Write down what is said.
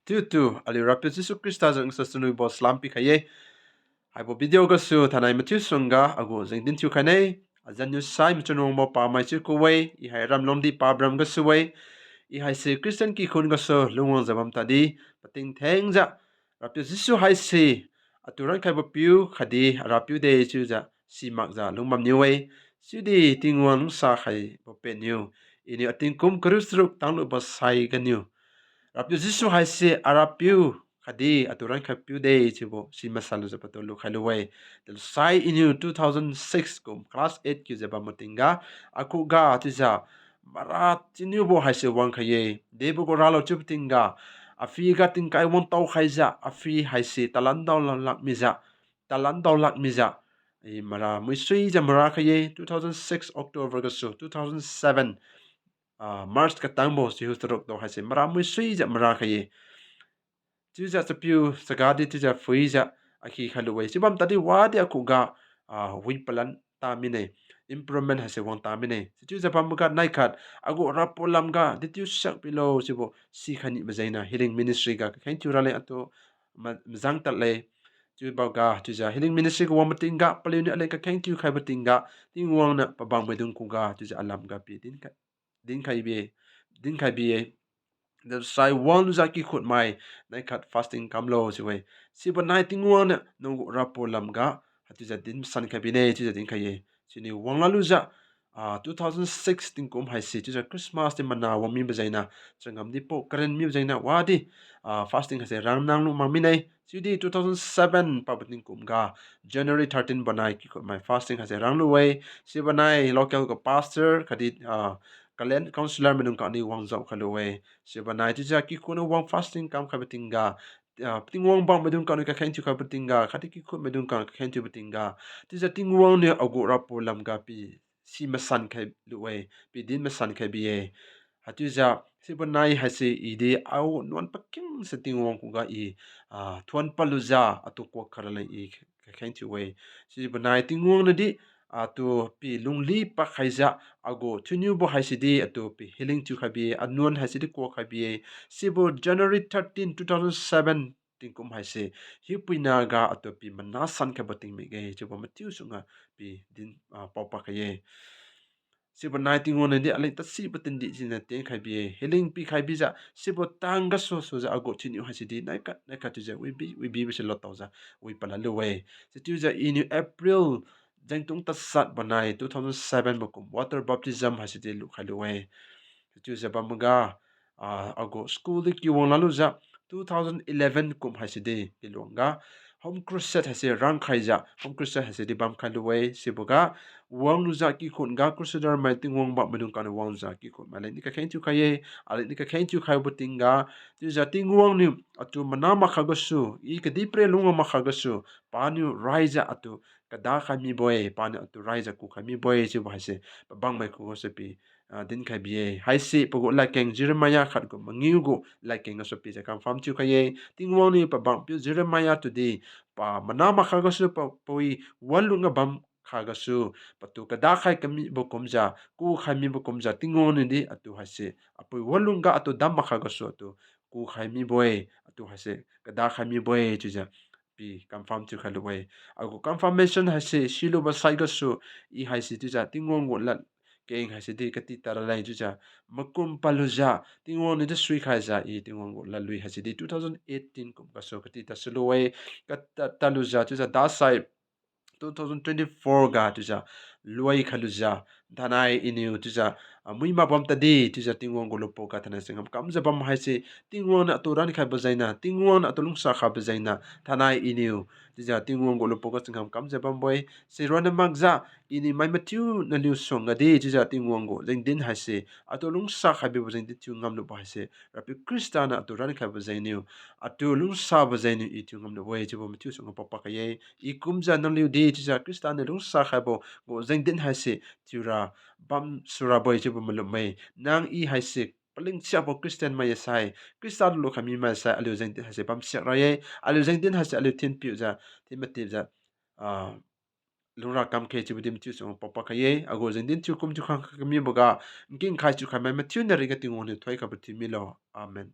thiu Aliu rapid Jesu Khrista jang sasunu bo slampi khaye haibo video ga su thanai Matthew sunga ago Jengdin thiu khanai ajanyu sai mchunong mo pa mai chu kuwei I hai ram lomdi pa bram ga suwei I hai se Christian ki khun ga so lungwang zabam tadi pating thengja rapid Jesu hai se aturan khai bo piu khadi rapiu de chu ja simak ja lungmam niwei sudi tingwang sa khai bo pe niu ini ating kum krusruk tanglu ba sai ganiu rapiu Jesu hai se arapiu khadi aturan khai piu de chibo si masalu zapato lu khai luwei del sai inu 2006 kum class 8 ki zaba mutinga aku ga tija marat chiubo hai se wang khaye debu ko ralo chuptinga afi ga ting kai won tau khaija afi hai se talan daw lak miza talan daw lak miza I mara muisui ja mara khaye 2006 October ga so 2007 March ka tangbo si hustarok do hai se mara muisui ja mara khaye chuja chapiu sagadi chuja fuija akhi khaluwei sibam tadi wadi akuga wipalan tamine improvement hase won tamine chuja pamuka naikhat agu rapolamga ditiu sak pilo sibo si khani bajaina healing ministry ga khain churale ato mjang tatle chubaga chuja healing ministry ko wamatinga palini ale ka khain chu khai batinga tingwang na pabang medung kuga chuja alam ga pi din khai bi the sai one zaki khut mai nai khat fasting kamlo siwe sibo nai tingwan no rapo lamga hatu ja din san kabine chi ja din khaye chini wangalu ja 2016 kum hai si chi ja Christmas ti mana wami bajaina changam di po karen mi bajaina wadi fasting hase ram nang lu mami nei chidi 2007 pabating kum ga January 13 banai ki khut mai fasting hase rang lu wei sibanai local ko pastor khadi kalen counselor menung ka ni wang zau khalo wei sibanai ti ja ki kono wang fasting kam khabatinga tingwang bang medung ka ka khain chu khabatinga khati ki khu medung ka khain chu batinga ti ja tingwang ne agu rapo lam ga pi si masan khai luwe pi din masan khai bi e hatu ja sibanai hase ide au non paking sa tingwang ku ga I thuan paluja atu ko kharala I khain chu wei sibanai tingwang na di atu pi lungli pa khaija ago thuniu bo haisidi atu pi healing chu khabi anuan haisidi ko khabi sibo January 13 2007 tingkum haise hipuina ga atu pi mana san kha bating me ge chuba matiu sunga pi din papa khaye sibo 19 di alai ta si batin di jina te khabi healing pi khabi ja sibo tanga so ja ago thuniu haisidi naika tu ja we bi se lot za we pala luwe sitiu ja in April jengtung ta sat banai 2007 bokum water baptism hasidi lu khaluwe chu zaba mga ago school dik yu wong lalu za 2011 kum hasidi ilonga home crusade hase rankhaija home crusade hasidi bam khaluwe sibuga wang lu za ki khun ga crusader mai ting wong ba medung kan wang za ki khun malai ni ka khain chu khaye ale ni ka khain chu khai butinga chu za ting wong ni atu mana ma khagasu I ka dipre lunga ma khagasu panu raija atu kada khaimibo-e pan atu raija ku khaimibo-e chu bahase bang mai ku sepi din khai bie haisi pogo lakeng Jeremiah khat go mangiu go lakeng na sopi ja kam fam chu khaye tingwang ni pa bang pi Jeremiah today pa mana ma kha ga su pa poi walunga bam kha ga su patu kada khai kami bo komja ku khaimi bo komja tingwang ni di atu hase apoi walunga atu dam ma kha ga su atu ku khaimibo-e atu hase kada khaimibo-e chu ja pi confirm chu khaluwe ago confirmation hase silu ba sai ga su I haisi tu ja tingwang go lat keng hasidi kati taralai juja makum paluja tingwon ni sui khaja I tingwon go lalui hasidi 2018 kum kaso kati tasuluwe kat taluja juja dasai 2024 ga tuja luai khaluja danai iniu tuja muima bam tadi tuja tingwon go lopo ka thana singam kam jabam haise tingwon aturan kha bajaina tingwon atulung sa kha bajaina thanai iniu tuja tingwon go lopo ka singam kam jabam boy sirwana magza ini mai matiu na liu songa de tuja tingwon go Jengdin haise atulung sa kha be bajain tiu ngam lo haise rapi Khrista na aturan kha bajainiu atulung sa bajaini I tiu ngam lo boy chibo matiu songa papa ka ye I kumja na liu de tuja Khrista na lung sa kha bo go Jengdin haise tiura bam sura boy chibo malum mai nang I haise paling siap bo Christian mai sai Khrista lo khami mai sai Aliu Jengdin haise bamsiak ra ye Aliu Jengdin haise Aliu tin piu ja timati ja lura kam ke chibu dim tiu song papa ka ye ago Jengdin tiu kum chu khang khami boga ngking khai chu khamai ma tiu na ri ga tingon ni thoi ka bu ti mi lo amen